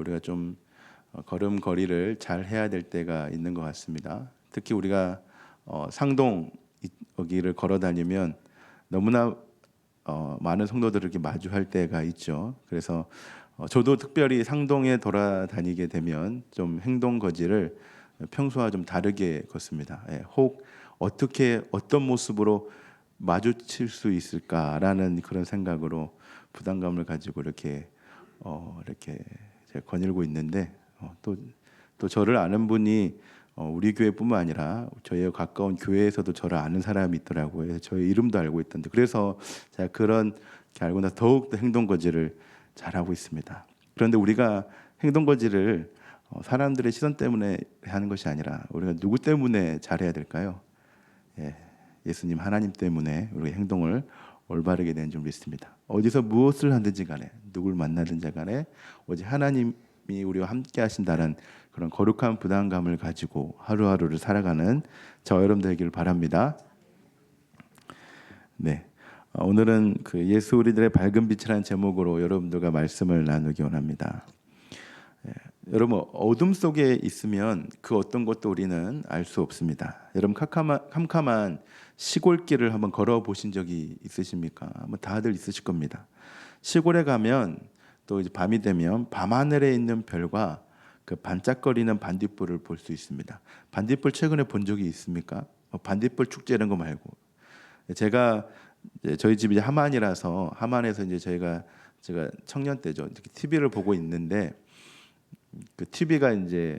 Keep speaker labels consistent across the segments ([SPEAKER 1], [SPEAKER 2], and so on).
[SPEAKER 1] 우리가 좀 걸음걸이를 잘 해야 될 때가 있는 것 같습니다. 특히 우리가 상동 여기를 걸어 다니면 너무나 많은 성도들을 이렇게 마주할 때가 있죠. 그래서 저도 특별히 상동에 돌아다니게 되면 좀 행동 거지를 평소와 좀 다르게 걷습니다. 혹 어떻게 어떤 모습으로 마주칠 수 있을까라는 그런 생각으로 부담감을 가지고 이렇게 제가 거닐고 있는데 또 저를 아는 분이 우리 교회뿐만 아니라 저희 가까운 교회에서도 저를 아는 사람이 있더라고요. 저의 이름도 알고 있던데 그래서 제가 그런 게 알고 나서 더욱더 행동 거지를 잘하고 있습니다. 그런데 우리가 행동 거지를 사람들의 시선 때문에 하는 것이 아니라 우리가 누구 때문에 잘해야 될까요? 예수님 하나님 때문에 우리가 행동을 올바르게 되는 줄 믿습니다. 어디서 무엇을 하든지 간에 누굴 만나든지 간에 오직 하나님이 우리와 함께 하신다는 그런 거룩한 부담감을 가지고 하루하루를 살아가는 저 여러분 되기를 바랍니다. 네, 오늘은 그 예수 우리들의 밝은 빛이라는 제목으로 여러분들과 말씀을 나누기 원합니다. 여러분 어둠 속에 있으면 그 어떤 것도 우리는 알 수 없습니다. 여러분 캄캄한 시골길을 한번 걸어 보신 적이 있으십니까? 뭐 다들 있으실 겁니다. 시골에 가면 또 이제 밤이 되면 밤하늘에 있는 별과 그 반짝거리는 반딧불을 볼 수 있습니다. 반딧불 최근에 본 적이 있습니까? 반딧불 축제 이런 거 말고 제가 저희 집이 하만이라서 하만에서 이제 제가 청년 때죠. TV를 보고 있는데 그 TV가 이제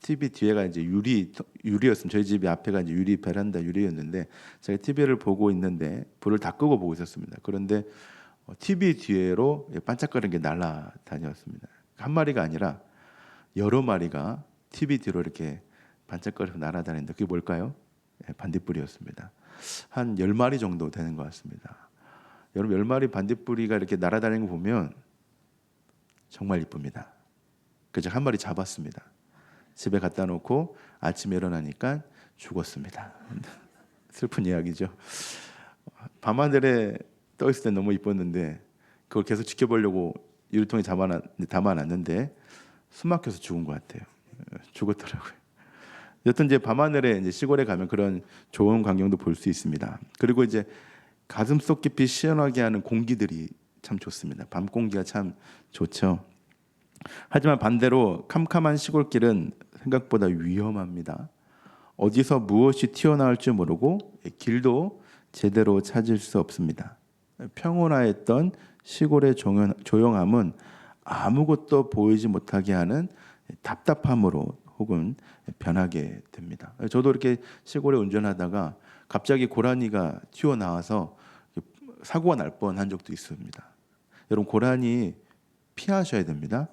[SPEAKER 1] TV 뒤에가 이제 유리였습니다. 저희 집이 앞에가 이제 유리 베란다 유리였는데 제가 TV를 보고 있는데 불을 다 끄고 보고 있었습니다. 그런데 TV 뒤로 반짝거리는 게 날아다녔습니다. 한 마리가 아니라 여러 마리가 TV 뒤로 이렇게 반짝거리면서 날아다니는데 그게 뭘까요? 반딧불이었습니다. 한 10마리 정도 되는 것 같습니다. 여러분 10마리 반딧불이가 이렇게 날아다니는 거 보면 정말 이쁩니다. 그래서 한 마리 잡았습니다. 집에 갖다 놓고 아침에 일어나니까 죽었습니다. 슬픈 이야기죠. 밤하늘에 떠 있을 때 너무 이뻤는데 그걸 계속 지켜보려고 유리통에 담아놨는데 숨 막혀서 죽은 것 같아요. 죽었더라고요. 여튼 이제 밤하늘에 이제 시골에 가면 그런 좋은 광경도 볼 수 있습니다. 그리고 이제 가슴속 깊이 시원하게 하는 공기들이 참 좋습니다. 밤 공기가 참 좋죠. 하지만 반대로 캄캄한 시골길은 생각보다 위험합니다. 어디서 무엇이 튀어나올지 모르고 길도 제대로 찾을 수 없습니다. 평온하였던 시골의 조용함은 아무것도 보이지 못하게 하는 답답함으로 혹은 변하게 됩니다. 저도 이렇게 시골에 운전하다가 갑자기 고라니가 튀어나와서 사고가 날 뻔한 적도 있습니다. 여러분 고라니 피하셔야 됩니다.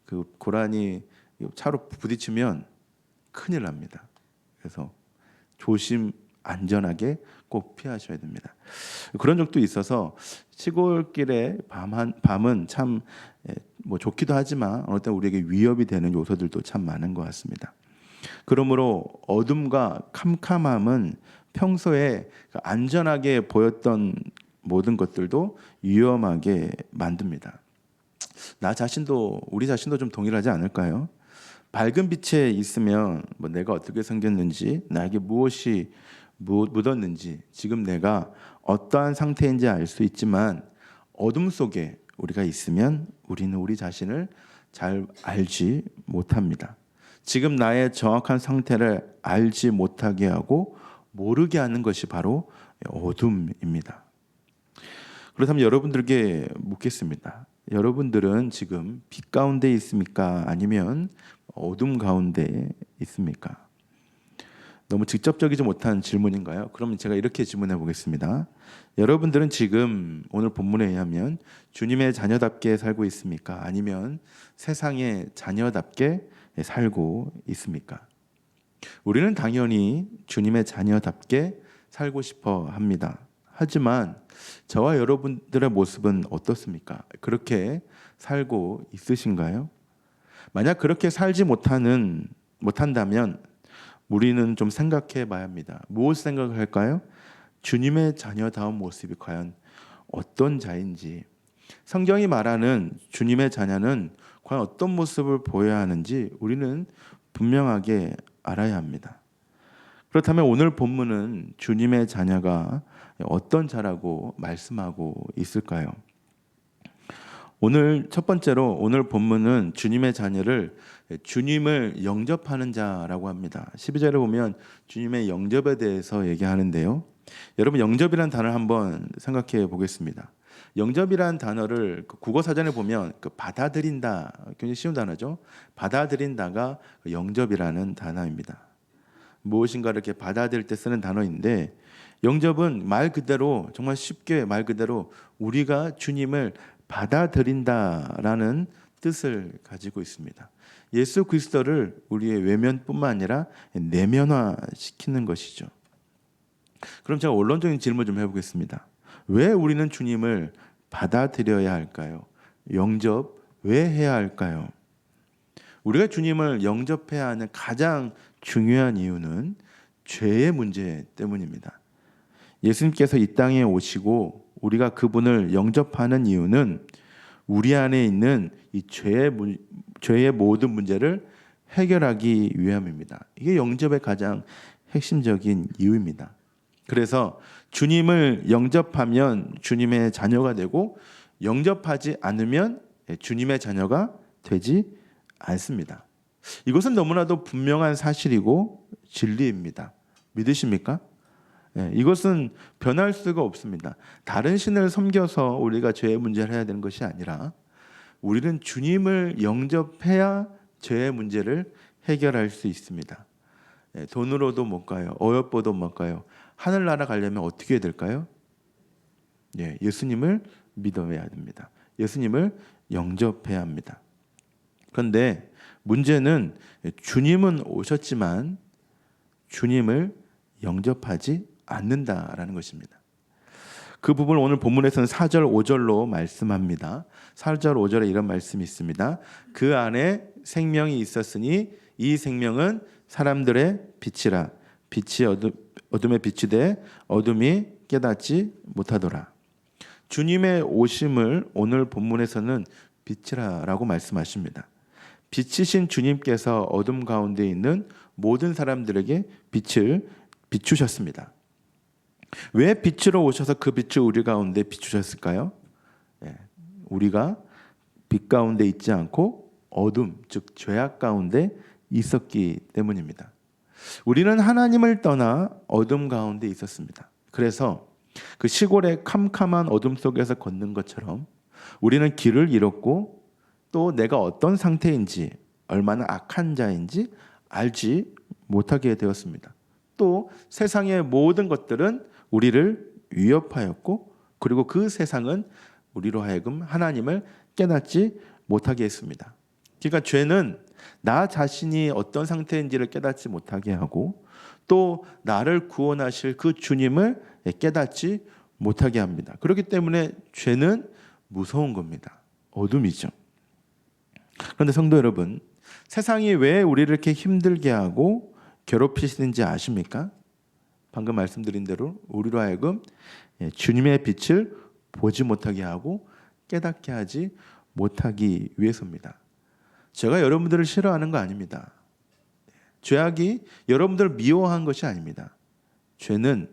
[SPEAKER 1] 그 고라니 차로 부딪히면 큰일 납니다. 그래서 조심 안전하게 꼭 피하셔야 됩니다. 그런 적도 있어서 시골길의 밤은 참 뭐 좋기도 하지만 어느 때 우리에게 위협이 되는 요소들도 참 많은 것 같습니다. 그러므로 어둠과 캄캄함은 평소에 안전하게 보였던 모든 것들도 위험하게 만듭니다. 우리 자신도 좀 동일하지 않을까요? 밝은 빛에 있으면 뭐 내가 어떻게 생겼는지, 나에게 무엇이 묻었는지, 지금 내가 어떠한 상태인지 알 수 있지만 어둠 속에 우리가 있으면 우리는 우리 자신을 잘 알지 못합니다. 지금 나의 정확한 상태를 알지 못하게 하고 모르게 하는 것이 바로 어둠입니다. 그렇다면 여러분들에게 묻겠습니다. 여러분들은 지금 빛 가운데 있습니까? 아니면 어둠 가운데 있습니까? 너무 직접적이지 못한 질문인가요? 그러면 제가 이렇게 질문해 보겠습니다. 여러분들은 지금 오늘 본문에 의하면 주님의 자녀답게 살고 있습니까? 아니면 세상의 자녀답게 살고 있습니까? 우리는 당연히 주님의 자녀답게 살고 싶어 합니다. 하지만 저와 여러분들의 모습은 어떻습니까? 그렇게 살고 있으신가요? 만약 그렇게 살지 못한다면 우리는 좀 생각해 봐야 합니다. 무엇을 생각할까요? 주님의 자녀다운 모습이 과연 어떤 자인지, 성경이 말하는 주님의 자녀는 과연 어떤 모습을 보여야 하는지 우리는 분명하게 알아야 합니다. 그렇다면 오늘 본문은 주님의 자녀가 어떤 자라고 말씀하고 있을까요? 오늘 첫 번째로 오늘 본문은 주님의 자녀를 주님을 영접하는 자라고 합니다. 12절에 보면 주님의 영접에 대해서 얘기하는데요. 여러분, 영접이라는 단어를 한번 생각해 보겠습니다. 영접이라는 단어를 국어 사전에 보면 받아들인다, 굉장히 쉬운 단어죠. 받아들인다가 영접이라는 단어입니다. 무엇인가를 이렇게 받아들일 때 쓰는 단어인데, 영접은 말 그대로, 정말 쉽게 말 그대로 우리가 주님을 받아들인다라는 뜻을 가지고 있습니다. 예수 그리스도를 우리의 외면뿐만 아니라 내면화시키는 것이죠. 그럼 제가 원론적인 질문 좀 해보겠습니다. 왜 우리는 주님을 받아들여야 할까요? 영접 왜 해야 할까요? 우리가 주님을 영접해야 하는 가장 중요한 이유는 죄의 문제 때문입니다. 예수님께서 이 땅에 오시고 우리가 그분을 영접하는 이유는 우리 안에 있는 이 죄의 모든 문제를 해결하기 위함입니다. 이게 영접의 가장 핵심적인 이유입니다. 그래서 주님을 영접하면 주님의 자녀가 되고, 영접하지 않으면 주님의 자녀가 되지 않습니다. 이것은 너무나도 분명한 사실이고 진리입니다. 믿으십니까? 이것은 변할 수가 없습니다. 다른 신을 섬겨서 우리가 죄의 문제를 해야 되는 것이 아니라 우리는 주님을 영접해야 죄의 문제를 해결할 수 있습니다. 돈으로도 못 가요. 어여뻐도 못 가요. 하늘나라 가려면 어떻게 해야 될까요? 예수님을 믿어야 됩니다. 예수님을 영접해야 합니다. 그런데 문제는 주님은 오셨지만 주님을 영접하지 않는다라는 것입니다. 그 부분을 오늘 본문에서는 4절 5절로 말씀합니다. 4절 5절에 이런 말씀이 있습니다. 그 안에 생명이 있었으니 이 생명은 사람들의 빛이라. 빛이 어둠에 빛이 돼 어둠이 깨닫지 못하더라. 주님의 오심을 오늘 본문에서는 빛이라고 말씀하십니다. 빛이신 주님께서 어둠 가운데 있는 모든 사람들에게 빛을 비추셨습니다. 왜 빛으로 오셔서 그 빛을 우리 가운데 비추셨을까요? 우리가 빛 가운데 있지 않고 어둠, 즉 죄악 가운데 있었기 때문입니다. 우리는 하나님을 떠나 어둠 가운데 있었습니다. 그래서 그 시골의 캄캄한 어둠 속에서 걷는 것처럼 우리는 길을 잃었고, 또 내가 어떤 상태인지, 얼마나 악한 자인지 알지 못하게 되었습니다. 또 세상의 모든 것들은 우리를 위협하였고, 그리고 그 세상은 우리로 하여금 하나님을 깨닫지 못하게 했습니다. 그러니까 죄는 나 자신이 어떤 상태인지를 깨닫지 못하게 하고, 또 나를 구원하실 그 주님을 깨닫지 못하게 합니다. 그렇기 때문에 죄는 무서운 겁니다. 어둠이죠. 그런데 성도 여러분, 세상이 왜 우리를 이렇게 힘들게 하고 괴롭히시는지 아십니까? 방금 말씀드린 대로 우리로 하여금 주님의 빛을 보지 못하게 하고 깨닫게 하지 못하기 위해서입니다. 제가 여러분들을 싫어하는 거 아닙니다. 죄악이 여러분들을 미워한 것이 아닙니다. 죄는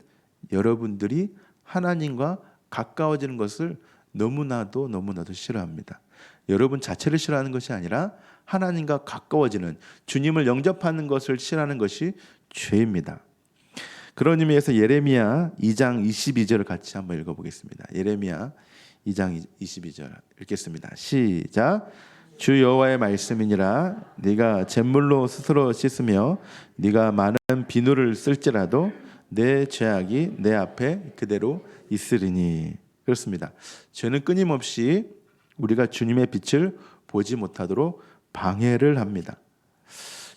[SPEAKER 1] 여러분들이 하나님과 가까워지는 것을 너무나도 싫어합니다. 여러분 자체를 싫어하는 것이 아니라 하나님과 가까워지는, 주님을 영접하는 것을 싫어하는 것이 죄입니다. 그런 의미에서 예레미야 2장 22절을 같이 한번 읽어보겠습니다. 예레미야 2장 22절 읽겠습니다. 시작. 주 여호와의 말씀이니라. 네가 잿물로 스스로 씻으며 네가 많은 비누를 쓸지라도 내 죄악이 내 앞에 그대로 있으리니. 그렇습니다. 죄는 끊임없이 우리가 주님의 빛을 보지 못하도록 방해를 합니다.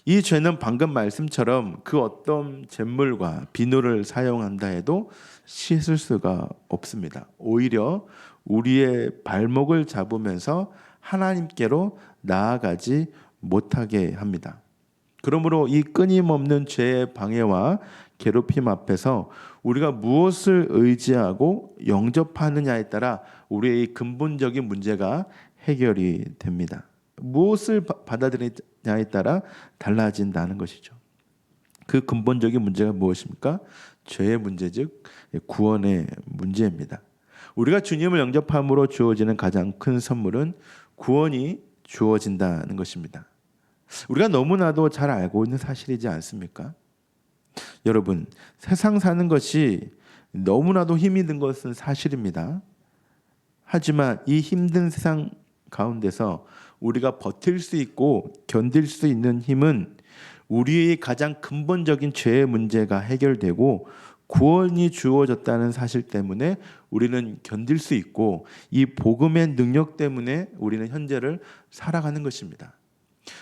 [SPEAKER 1] 이 죄는 방금 말씀처럼 그 어떤 잿물과 비누를 사용한다 해도 씻을 수가 없습니다. 오히려 우리의 발목을 잡으면서 하나님께로 나아가지 못하게 합니다. 그러므로 이 끊임없는 죄의 방해와 괴롭힘 앞에서 우리가 무엇을 의지하고 영접하느냐에 따라 우리의 근본적인 문제가 해결이 됩니다. 무엇을 받아들이냐에 따라 달라진다는 것이죠. 그 근본적인 문제가 무엇입니까? 죄의 문제, 즉 구원의 문제입니다. 우리가 주님을 영접함으로 주어지는 가장 큰 선물은 구원이 주어진다는 것입니다. 우리가 너무나도 잘 알고 있는 사실이지 않습니까? 여러분, 세상 사는 것이 너무나도 힘이 든 것은 사실입니다. 하지만 이 힘든 세상 가운데서 우리가 버틸 수 있고 견딜 수 있는 힘은 우리의 가장 근본적인 죄의 문제가 해결되고 구원이 주어졌다는 사실 때문에 우리는 견딜 수 있고 이 복음의 능력 때문에 우리는 현재를 살아가는 것입니다.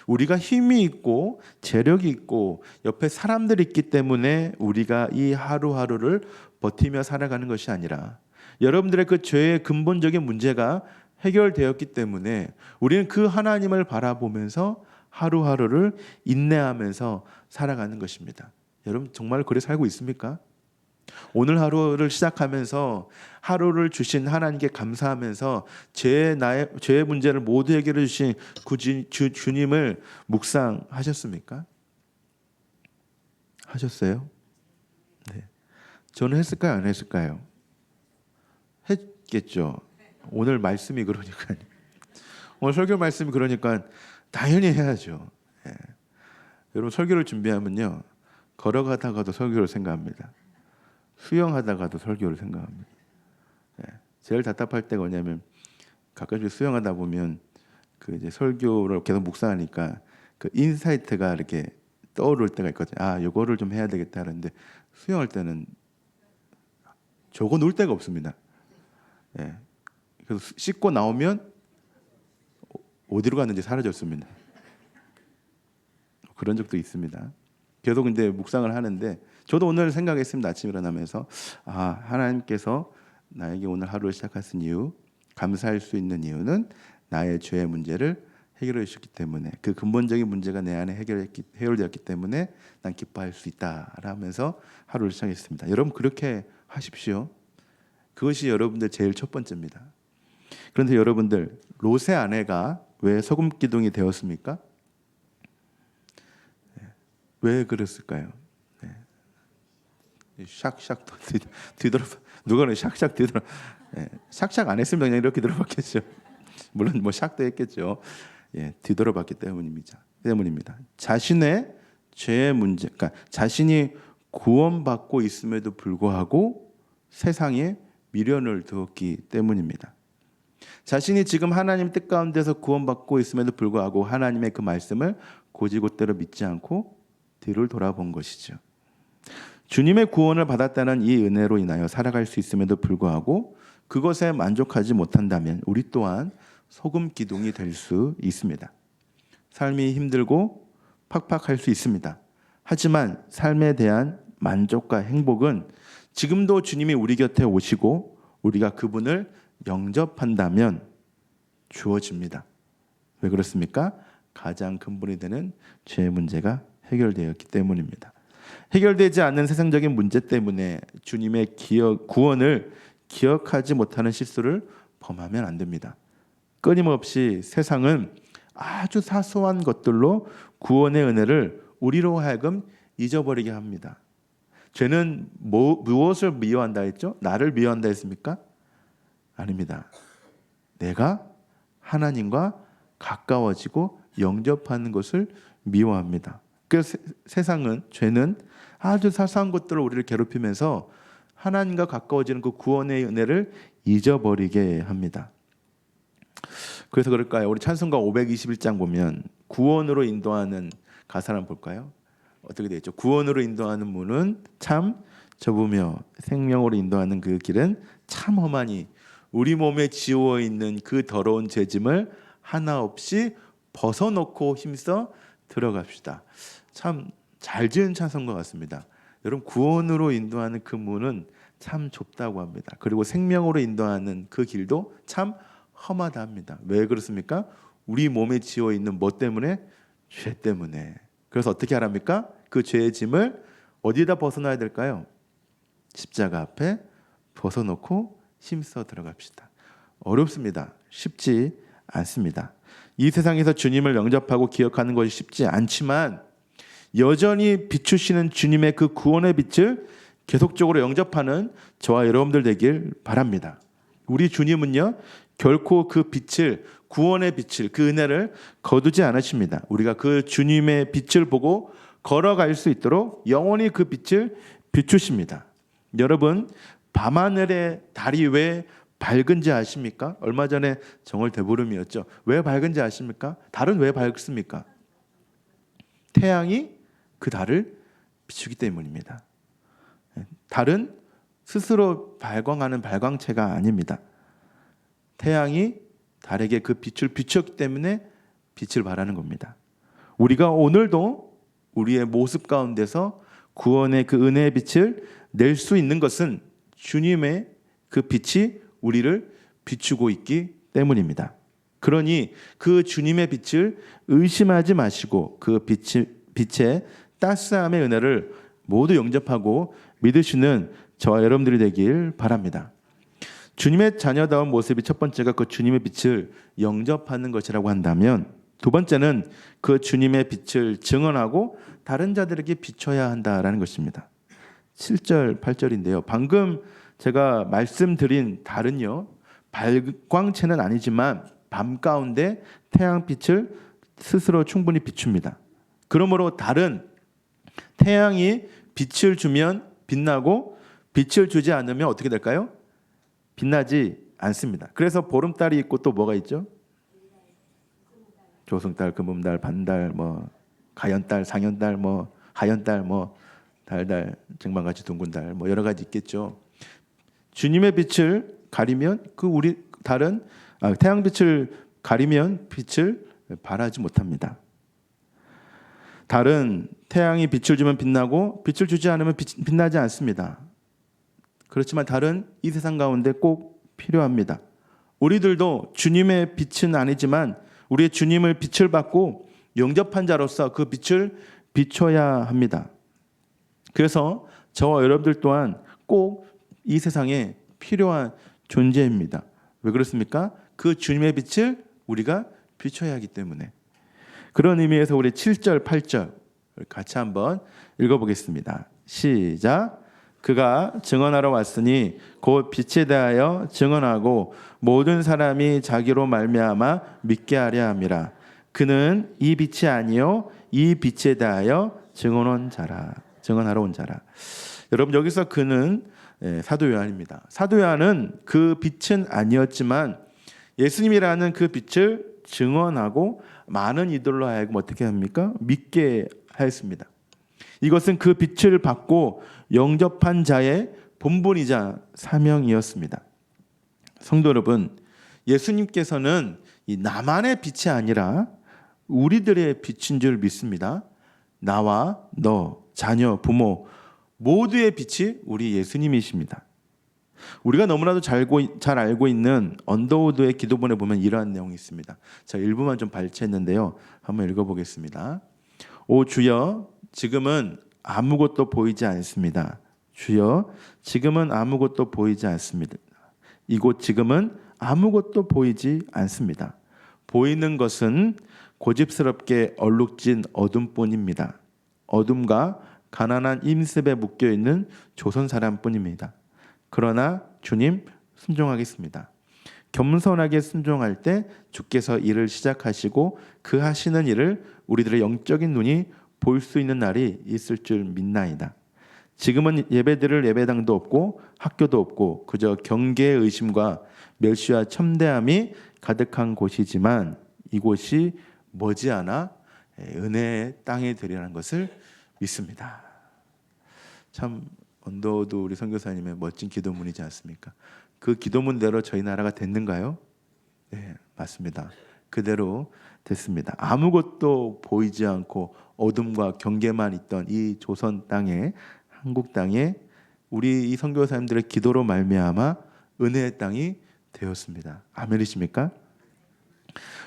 [SPEAKER 1] 우리가 힘이 있고 재력이 있고 옆에 사람들이 있기 때문에 우리가 이 하루하루를 버티며 살아가는 것이 아니라 여러분들의 그 죄의 근본적인 문제가 해결되었기 때문에 우리는 그 하나님을 바라보면서 하루하루를 인내하면서 살아가는 것입니다. 여러분 정말 그래 살고 있습니까? 오늘 하루를 시작하면서 하루를 주신 하나님께 감사하면서 죄의 문제를 모두 해결해 주신 주님을 묵상하셨습니까? 하셨어요? 네. 저는 했을까요? 안 했을까요? 했겠죠. 오늘 말씀이 그러니까 오늘 설교 말씀이 그러니까 당연히 해야죠. 네. 여러분 설교를 준비하면요 걸어가다가도 설교를 생각합니다. 수영하다가도 설교를 생각합니다. 네. 제일 답답할 때가 뭐냐면 가끔씩 수영하다 보면 그 이제 설교를 계속 묵상하니까 그 인사이트가 이렇게 떠오를 때가 있거든요. 아, 요거를 좀 해야 되겠다 하는데 수영할 때는 적어 놓을 데가 없습니다. 네. 그래서 씻고 나오면 어디로 갔는지 사라졌습니다. 그런 적도 있습니다. 계속 이제 묵상을 하는데 저도 오늘 생각했습니다. 아침에 일어나면서 아, 하나님께서 나에게 오늘 하루를 시작하신 이유, 감사할 수 있는 이유는 나의 죄의 문제를 해결해 주셨기 때문에 그 근본적인 문제가 내 안에 해결되었기 때문에 난 기뻐할 수 있다라면서 하루를 시작했습니다. 여러분 그렇게 하십시오. 그것이 여러분들 제일 첫 번째입니다. 그런데 여러분들 롯의 아내가 왜 소금 기둥이 되었습니까? 왜 그랬을까요? 샥샥 뒤돌아 누가는 샥샥 뒤돌아 샥샥 안 했으면 그냥 이렇게 들어봤겠죠. 물론 뭐 샥도 했겠죠. 뒤돌아봤기 때문입니다. 자신의 죄의 문제, 그러니까 자신이 구원받고 있음에도 불구하고 세상에 미련을 두었기 때문입니다. 자신이 지금 하나님 뜻 가운데서 구원받고 있음에도 불구하고 하나님의 그 말씀을 곧이곧대로 믿지 않고 뒤를 돌아본 것이죠. 주님의 구원을 받았다는 이 은혜로 인하여 살아갈 수 있음에도 불구하고 그것에 만족하지 못한다면 우리 또한 소금 기둥이 될 수 있습니다. 삶이 힘들고 팍팍할 수 있습니다. 하지만 삶에 대한 만족과 행복은 지금도 주님이 우리 곁에 오시고 우리가 그분을 영접한다면 주어집니다. 왜 그렇습니까? 가장 근본이 되는 죄의 문제가 해결되었기 때문입니다. 해결되지 않는 세상적인 문제 때문에 주님의 구원을 기억하지 못하는 실수를 범하면 안 됩니다. 끊임없이 세상은 아주 사소한 것들로 구원의 은혜를 우리로 하여금 잊어버리게 합니다. 죄는 무엇을 미워한다 했죠? 나를 미워한다 했습니까? 아닙니다. 내가 하나님과 가까워지고 영접하는 것을 미워합니다. 그래서 세상은 죄는 아주 사소한 것들로 우리를 괴롭히면서 하나님과 가까워지는 그 구원의 은혜를 잊어버리게 합니다. 그래서 그럴까요? 우리 찬송가 521장 보면 구원으로 인도하는 가사를 한번 볼까요? 어떻게 되어 있죠? 구원으로 인도하는 문은 참 좁으며 생명으로 인도하는 그 길은 참 험하니 우리 몸에 지워 있는 그 더러운 죄짐을 하나 없이 벗어놓고 힘써 들어갑시다. 참 잘 지은 찬송가 같습니다. 여러분 구원으로 인도하는 그 문은 참 좁다고 합니다. 그리고 생명으로 인도하는 그 길도 참 험하다 합니다. 왜 그렇습니까? 우리 몸에 지어 있는 뭐 때문에? 죄 때문에. 그래서 어떻게 하랍니까? 그 죄의 짐을 어디다 벗어놔야 될까요? 십자가 앞에 벗어놓고 힘써 들어갑시다. 어렵습니다. 쉽지 않습니다. 이 세상에서 주님을 영접하고 기억하는 것이 쉽지 않지만 여전히 비추시는 주님의 그 구원의 빛을 계속적으로 영접하는 저와 여러분들 되길 바랍니다. 우리 주님은요, 결코 그 빛을, 구원의 빛을, 그 은혜를 거두지 않으십니다. 우리가 그 주님의 빛을 보고 걸어갈 수 있도록 영원히 그 빛을 비추십니다. 여러분, 밤하늘의 달이 왜 밝은지 아십니까? 얼마 전에 정월 대보름이었죠. 왜 밝은지 아십니까? 달은 왜 밝습니까? 태양이 그 달을 비추기 때문입니다. 달은 스스로 발광하는 발광체가 아닙니다. 태양이 달에게 그 빛을 비췄기 때문에 빛을 발하는 겁니다. 우리가 오늘도 우리의 모습 가운데서 구원의 그 은혜의 빛을 낼 수 있는 것은 주님의 그 빛이 우리를 비추고 있기 때문입니다. 그러니 그 주님의 빛을 의심하지 마시고 그 빛의 따스함의 은혜를 모두 영접하고 믿으시는 저와 여러분들이 되길 바랍니다. 주님의 자녀다운 모습이 첫 번째가 그 주님의 빛을 영접하는 것이라고 한다면, 두 번째는 그 주님의 빛을 증언하고 다른 자들에게 비춰야 한다라는 것입니다. 7절, 8절인데요. 방금 제가 말씀드린 달은요, 발광체는 아니지만 밤 가운데 태양빛을 스스로 충분히 비춥니다. 그러므로 달은 태양이 빛을 주면 빛나고 빛을 주지 않으면 어떻게 될까요? 빛나지 않습니다. 그래서 보름달이 있고 또 뭐가 있죠? 조승달, 금음달, 반달, 뭐 가연달, 상연달, 뭐 하연달, 뭐 달달, 쟁반같이 둥근 달, 뭐 여러 가지 있겠죠. 주님의 빛을 가리면 그 우리 달은 태양빛을 가리면 빛을 발하지 못합니다. 달은 태양이 빛을 주면 빛나고 빛을 주지 않으면 빛나지 않습니다. 그렇지만 달은 이 세상 가운데 꼭 필요합니다. 우리들도 주님의 빛은 아니지만 우리의 주님을 빛을 받고 영접한 자로서 그 빛을 비춰야 합니다. 그래서 저와 여러분들 또한 꼭 이 세상에 필요한 존재입니다. 왜 그렇습니까? 그 주님의 빛을 우리가 비춰야 하기 때문에. 그런 의미에서 우리 7절, 8절 같이 한번 읽어보겠습니다. 시작. 그가 증언하러 왔으니 곧 빛에 대하여 증언하고 모든 사람이 자기로 말미암아 믿게 하려 함이라. 그는 이 빛이 아니요 이 빛에 대하여 증언하러 온 자라. 여러분, 여기서 그는 사도 요한입니다. 사도 요한은 그 빛은 아니었지만 예수님이라는 그 빛을 증언하고 많은 이들로 하여금 어떻게 합니까? 믿게 하였습니다. 이것은 그 빛을 받고 영접한 자의 본분이자 사명이었습니다. 성도 여러분, 예수님께서는 이 나만의 빛이 아니라 우리들의 빛인 줄 믿습니다. 나와 너, 자녀, 부모 모두의 빛이 우리 예수님이십니다. 우리가 너무나도 잘 알고 있는 언더우드의 기도본에 보면 이러한 내용이 있습니다. 제가 일부만 좀 발췌했는데요. 한번 읽어보겠습니다. 오 주여, 지금은 아무것도 보이지 않습니다. 주여, 지금은 아무것도 보이지 않습니다. 이곳 지금은 아무것도 보이지 않습니다. 보이는 것은 고집스럽게 얼룩진 어둠뿐입니다. 어둠과 가난한 임습에 묶여있는 조선 사람뿐입니다. 그러나 주님, 순종하겠습니다. 겸손하게 순종할 때 주께서 일을 시작하시고 그 하시는 일을 우리들의 영적인 눈이 볼 수 있는 날이 있을 줄 믿나이다. 지금은 예배드릴 예배당도 없고 학교도 없고 그저 경계의 의심과 멸시와 첨대함이 가득한 곳이지만 이곳이 머지않아 은혜의 땅이 되리라는 것을 믿습니다. 참 언더우드 우리 선교사님의 멋진 기도문이지 않습니까? 그 기도문대로 저희 나라가 됐는가요? 네, 맞습니다. 그대로 됐습니다. 아무것도 보이지 않고 어둠과 경계만 있던 이 조선 땅에, 한국 땅에 우리 이 선교사님들의 기도로 말미암아 은혜의 땅이 되었습니다. 아멘이십니까?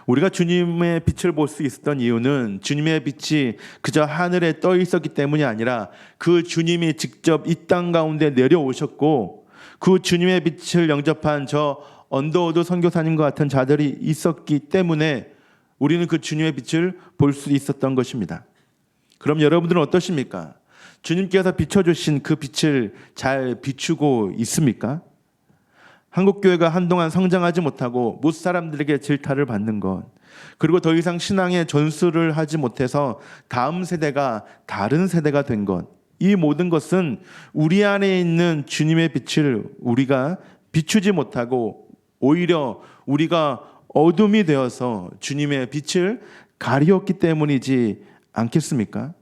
[SPEAKER 1] 우리가 주님의 빛을 볼 수 있었던 이유는 주님의 빛이 그저 하늘에 떠 있었기 때문이 아니라 그 주님이 직접 이 땅 가운데 내려오셨고 그 주님의 빛을 영접한 저 언더우드 선교사님과 같은 자들이 있었기 때문에 우리는 그 주님의 빛을 볼 수 있었던 것입니다. 그럼 여러분들은 어떠십니까? 주님께서 비춰주신 그 빛을 잘 비추고 있습니까? 한국교회가 한동안 성장하지 못하고 못 사람들에게 질타를 받는 것, 그리고 더 이상 신앙의 전수를 하지 못해서 다음 세대가 다른 세대가 된 것, 이 모든 것은 우리 안에 있는 주님의 빛을 우리가 비추지 못하고 오히려 우리가 어둠이 되어서 주님의 빛을 가리었기 때문이지 않겠습니까?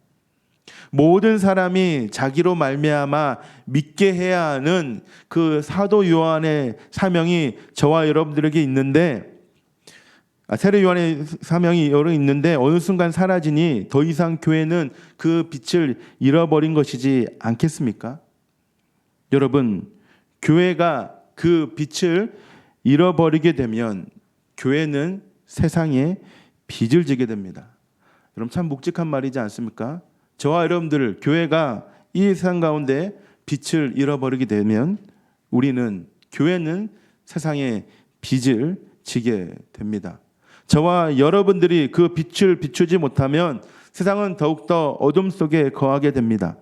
[SPEAKER 1] 모든 사람이 자기로 말미암아 믿게 해야 하는 그 사도 요한의 사명이 저와 여러분들에게 있는데, 세례 요한의 사명이 여러 있는데 어느 순간 사라지니 더 이상 교회는 그 빛을 잃어버린 것이지 않겠습니까? 여러분, 교회가 그 빛을 잃어버리게 되면 교회는 세상에 빚을 지게 됩니다. 여러분, 참 묵직한 말이지 않습니까? 저와 여러분들, 교회가 이 세상 가운데 빛을 잃어버리게 되면 교회는 세상에 빚을 지게 됩니다. 저와 여러분들이 그 빛을 비추지 못하면 세상은 더욱더 어둠 속에 거하게 됩니다.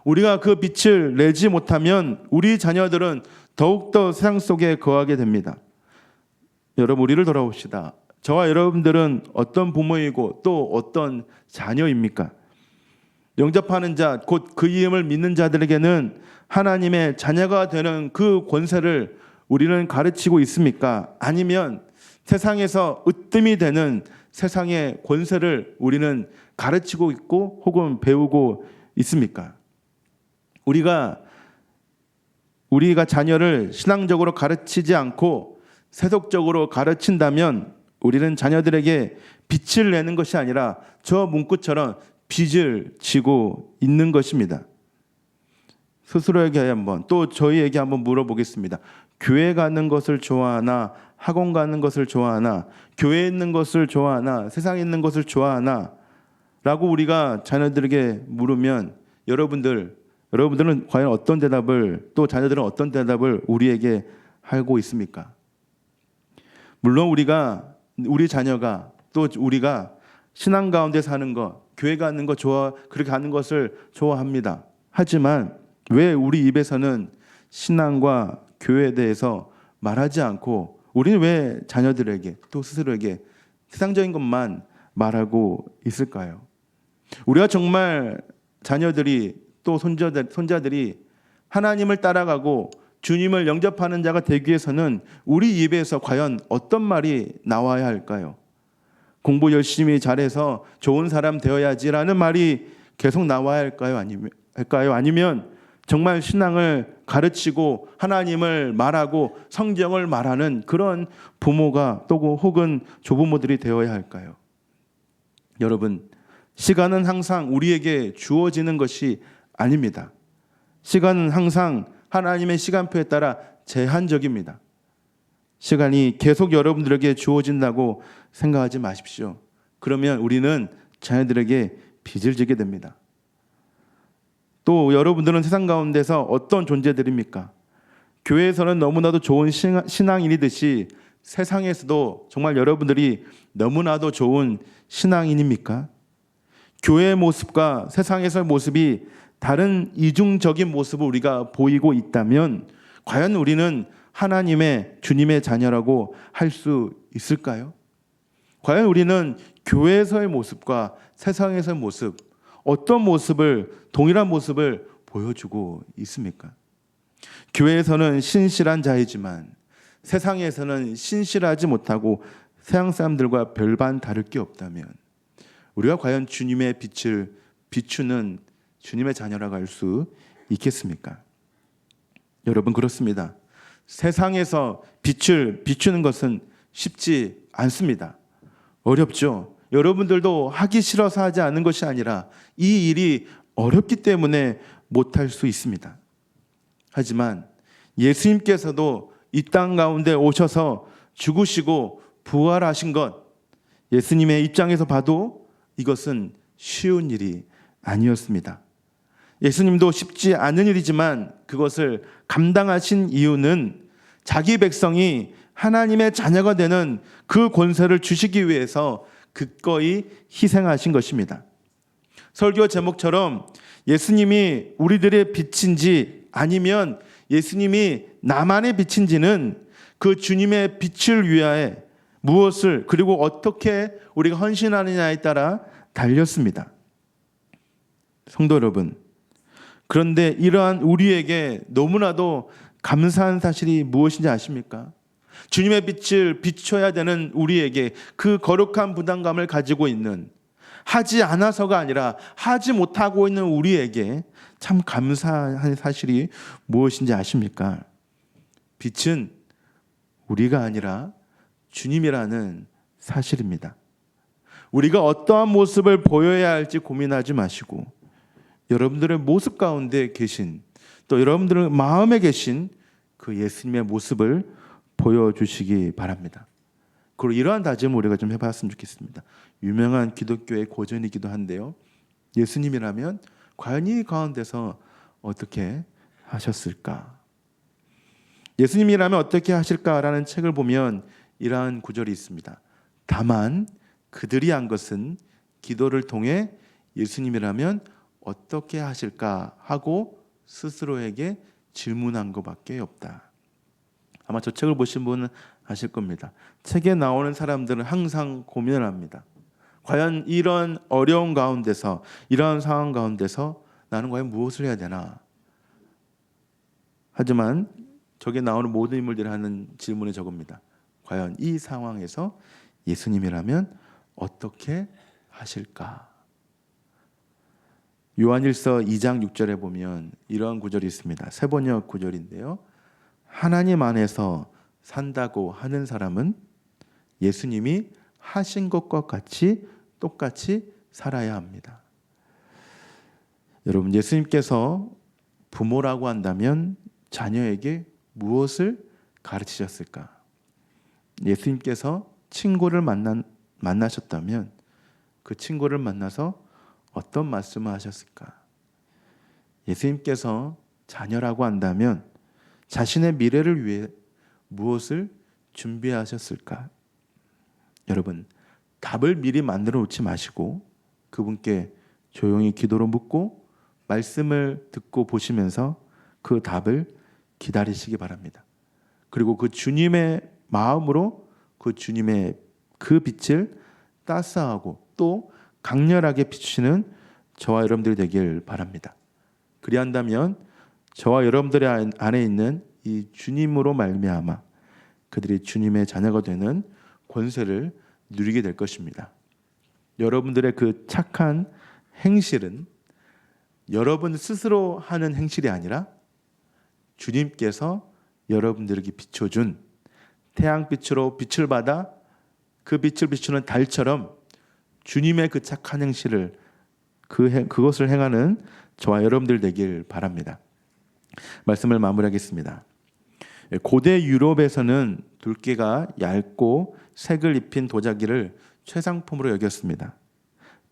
[SPEAKER 1] 우리가 그 빛을 내지 못하면 우리 자녀들은 더욱더 세상 속에 거하게 됩니다. 여러분, 우리를 돌아봅시다. 저와 여러분들은 어떤 부모이고 또 어떤 자녀입니까? 영접하는 자, 곧 그 이름을 믿는 자들에게는 하나님의 자녀가 되는 그 권세를 우리는 가르치고 있습니까? 아니면 세상에서 으뜸이 되는 세상의 권세를 우리는 가르치고 있고 혹은 배우고 있습니까? 우리가 자녀를 신앙적으로 가르치지 않고 세속적으로 가르친다면 우리는 자녀들에게 빛을 내는 것이 아니라 저 문구처럼 빚을 지고 있는 것입니다. 스스로에게 한번, 또 저희에게 한번 물어보겠습니다. 교회 가는 것을 좋아하나, 학원 가는 것을 좋아하나, 교회에 있는 것을 좋아하나, 세상에 있는 것을 좋아하나? 라고 우리가 자녀들에게 물으면 여러분들은 과연 어떤 대답을, 또 자녀들은 어떤 대답을 우리에게 하고 있습니까? 물론 우리 자녀가, 또 우리가 신앙 가운데 사는 것, 교회 가는 것 그렇게 가는 것을 좋아합니다. 하지만 왜 우리 입에서는 신앙과 교회에 대해서 말하지 않고 우리는 왜 자녀들에게 또 스스로에게 세상적인 것만 말하고 있을까요? 우리가 정말 자녀들이 또 손자들이 하나님을 따라가고 주님을 영접하는 자가 되기 위해서는 우리 입에서 과연 어떤 말이 나와야 할까요? 공부 열심히 잘해서 좋은 사람 되어야지라는 말이 계속 나와야 할까요? 아니면 정말 신앙을 가르치고 하나님을 말하고 성경을 말하는 그런 부모가 또 혹은 조부모들이 되어야 할까요? 여러분, 시간은 항상 우리에게 주어지는 것이 아닙니다. 시간은 항상 하나님의 시간표에 따라 제한적입니다. 시간이 계속 여러분들에게 주어진다고 생각하지 마십시오. 그러면 우리는 자녀들에게 빚을 지게 됩니다. 또 여러분들은 세상 가운데서 어떤 존재들입니까? 교회에서는 너무나도 좋은 신앙인이듯이 세상에서도 정말 여러분들이 너무나도 좋은 신앙인입니까? 교회의 모습과 세상에서의 모습이 다른 이중적인 모습을 우리가 보이고 있다면 과연 우리는 하나님의 주님의 자녀라고 할 수 있을까요? 과연 우리는 교회에서의 모습과 세상에서의 모습, 어떤 모습을, 동일한 모습을 보여주고 있습니까? 교회에서는 신실한 자이지만 세상에서는 신실하지 못하고 세상 사람들과 별반 다를 게 없다면 우리가 과연 주님의 빛을 비추는 주님의 자녀라고 할 수 있겠습니까? 여러분, 그렇습니다. 세상에서 빛을 비추는 것은 쉽지 않습니다. 어렵죠. 여러분들도 하기 싫어서 하지 않는 것이 아니라 이 일이 어렵기 때문에 못할 수 있습니다. 하지만 예수님께서도 이 땅 가운데 오셔서 죽으시고 부활하신 것, 예수님의 입장에서 봐도 이것은 쉬운 일이 아니었습니다. 예수님도 쉽지 않은 일이지만 그것을 감당하신 이유는 자기 백성이 하나님의 자녀가 되는 그 권세를 주시기 위해서 기꺼이 희생하신 것입니다. 설교 제목처럼 예수님이 우리들의 빛인지 아니면 예수님이 나만의 빛인지는 그 주님의 빛을 위하여 무엇을 그리고 어떻게 우리가 헌신하느냐에 따라 달렸습니다. 성도 여러분, 그런데 이러한 우리에게 너무나도 감사한 사실이 무엇인지 아십니까? 주님의 빛을 비춰야 되는 우리에게 그 거룩한 부담감을 가지고 있는, 하지 않아서가 아니라 하지 못하고 있는 우리에게 참 감사한 사실이 무엇인지 아십니까? 빛은 우리가 아니라 주님이라는 사실입니다. 우리가 어떠한 모습을 보여야 할지 고민하지 마시고 여러분들의 모습 가운데 계신, 또 여러분들의 마음에 계신 그 예수님의 모습을 보여주시기 바랍니다. 그리고 이러한 다짐을 우리가 좀 해봤으면 좋겠습니다. 유명한 기독교의 고전이기도 한데요, 예수님이라면 과연 이 가운데서 어떻게 하셨을까? 예수님이라면 어떻게 하실까라는 책을 보면 이러한 구절이 있습니다. 다만 그들이 한 것은 기도를 통해 예수님이라면 어떻게 하실까 하고 스스로에게 질문한 것밖에 없다. 아마 저 책을 보신 분은 아실 겁니다. 책에 나오는 사람들은 항상 고민을 합니다. 과연 이런 어려운 가운데서, 이러한 상황 가운데서 나는 과연 무엇을 해야 되나? 하지만 저게 나오는 모든 인물들이 하는 질문이 저겁니다. 과연 이 상황에서 예수님이라면 어떻게 하실까? 요한일서 2장 6절에 보면 이러한 구절이 있습니다. 세번역 구절인데요, 하나님 안에서 산다고 하는 사람은 예수님이 하신 것과 같이 똑같이 살아야 합니다. 여러분, 예수님께서 부모라고 한다면 자녀에게 무엇을 가르치셨을까? 예수님께서 친구를 만나셨다면 그 친구를 만나서 어떤 말씀을 하셨을까? 예수님께서 자녀라고 한다면 자신의 미래를 위해 무엇을 준비하셨을까? 여러분, 답을 미리 만들어 놓지 마시고 그분께 조용히 기도로 묻고 말씀을 듣고 보시면서 그 답을 기다리시기 바랍니다. 그리고 그 주님의 마음으로 그 주님의 그 빛을 따스하고 또 강렬하게 비추시는 저와 여러분들이 되길 바랍니다. 그리한다면 저와 여러분들의 안에 있는 이 주님으로 말미암아 그들이 주님의 자녀가 되는 권세를 누리게 될 것입니다. 여러분들의 그 착한 행실은 여러분 스스로 하는 행실이 아니라 주님께서 여러분들에게 비춰준 태양빛으로 빛을 받아 그 빛을 비추는 달처럼 주님의 그 착한 행실을 그것을 행하는 저와 여러분들 되길 바랍니다. 말씀을 마무리하겠습니다. 고대 유럽에서는 둘기가 얇고 색을 입힌 도자기를 최상품으로 여겼습니다.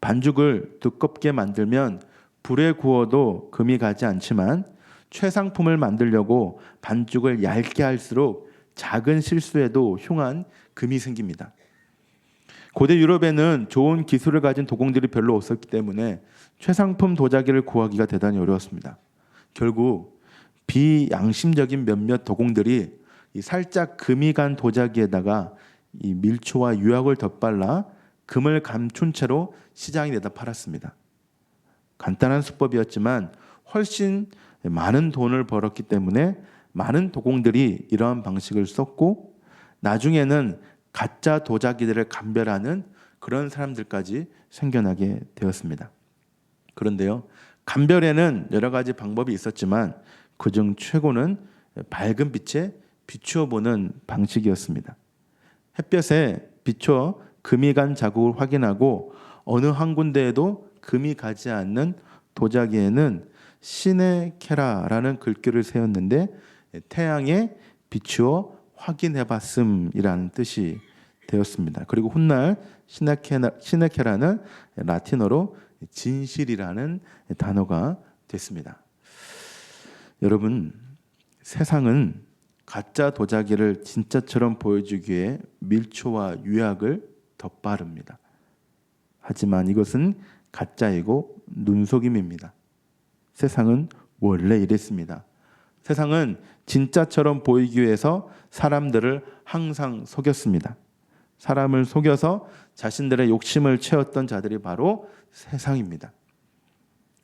[SPEAKER 1] 반죽을 두껍게 만들면 불에 구워도 금이 가지 않지만 최상품을 만들려고 반죽을 얇게 할수록 작은 실수에도 흉한 금이 생깁니다. 고대 유럽에는 좋은 기술을 가진 도공들이 별로 없었기 때문에 최상품 도자기를 구하기가 대단히 어려웠습니다. 결국 비양심적인 몇몇 도공들이 이 살짝 금이 간 도자기에다가 이 밀초와 유약을 덧발라 금을 감춘 채로 시장에 내다 팔았습니다. 간단한 수법이었지만 훨씬 많은 돈을 벌었기 때문에 많은 도공들이 이러한 방식을 썼고 나중에는 가짜 도자기들을 감별하는 그런 사람들까지 생겨나게 되었습니다. 그런데요, 감별에는 여러 가지 방법이 있었지만 그중 최고는 밝은 빛에 비추어 보는 방식이었습니다. 햇볕에 비춰 금이 간 자국을 확인하고 어느 한 군데에도 금이 가지 않는 도자기에는 시네케라라는 글귀를 세웠는데 태양에 비추어 확인해봤음이라는 뜻이 되었습니다. 그리고 훗날 시네케라는 라틴어로 진실이라는 단어가 됐습니다. 여러분, 세상은 가짜 도자기를 진짜처럼 보여주기 위해 밀초와 유약을 덧바릅니다. 하지만 이것은 가짜이고 눈속임입니다. 세상은 원래 이랬습니다. 세상은 진짜처럼 보이기 위해서 사람들을 항상 속였습니다. 사람을 속여서 자신들의 욕심을 채웠던 자들이 바로 세상입니다.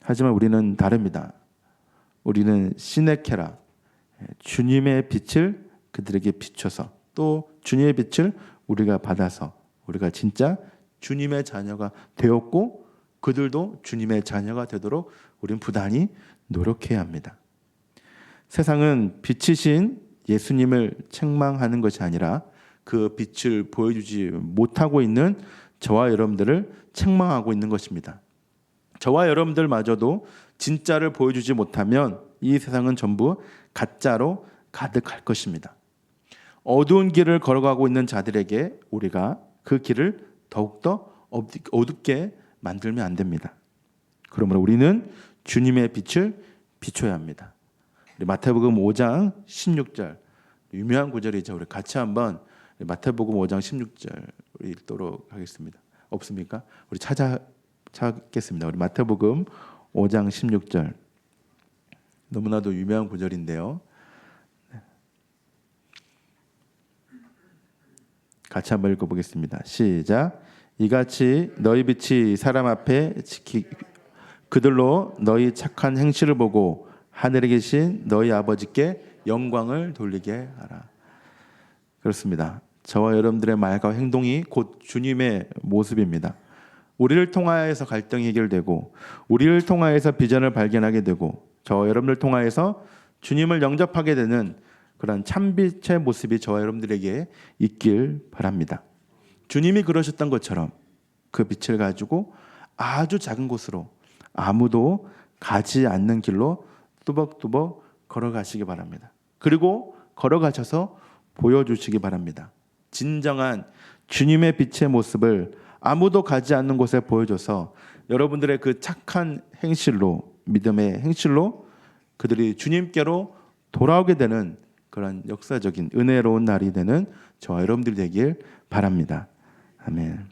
[SPEAKER 1] 하지만 우리는 다릅니다. 우리는 시네케라, 주님의 빛을 그들에게 비춰서 또 주님의 빛을 우리가 받아서 우리가 진짜 주님의 자녀가 되었고 그들도 주님의 자녀가 되도록 우리는 부단히 노력해야 합니다. 세상은 빛이신 예수님을 책망하는 것이 아니라 그 빛을 보여주지 못하고 있는 저와 여러분들을 책망하고 있는 것입니다. 저와 여러분들마저도 진짜를 보여주지 못하면 이 세상은 전부 가짜로 가득할 것입니다. 어두운 길을 걸어가고 있는 자들에게 우리가 그 길을 더욱더 어둡게 만들면 안 됩니다. 그러므로 우리는 주님의 빛을 비춰야 합니다. 마태복음 5장 16절 유명한 구절이죠. 우리 같이 한번 마태복음 5장 16절 읽도록 하겠습니다. 없습니까? 우리 찾겠습니다. 우리 마태복음 5장 16절 너무나도 유명한 구절인데요. 같이 한번 읽어보겠습니다. 시작. 이같이 너희 빛이 사람 앞에 그들로 너희 착한 행실을 보고 하늘에 계신 너희 아버지께 영광을 돌리게 하라. 그렇습니다. 저와 여러분들의 말과 행동이 곧 주님의 모습입니다. 우리를 통하여서 갈등이 해결되고 우리를 통하여서 비전을 발견하게 되고 저와 여러분들 통하여서 주님을 영접하게 되는 그런 참빛의 모습이 저와 여러분들에게 있길 바랍니다. 주님이 그러셨던 것처럼 그 빛을 가지고 아주 작은 곳으로 아무도 가지 않는 길로 뚜벅뚜벅 걸어가시기 바랍니다. 그리고 걸어가셔서 보여주시기 바랍니다. 진정한 주님의 빛의 모습을 아무도 가지 않는 곳에 보여줘서 여러분들의 그 착한 행실로 믿음의 행실로 그들이 주님께로 돌아오게 되는 그런 역사적인 은혜로운 날이 되는 저와 여러분들이 되길 바랍니다. 아멘.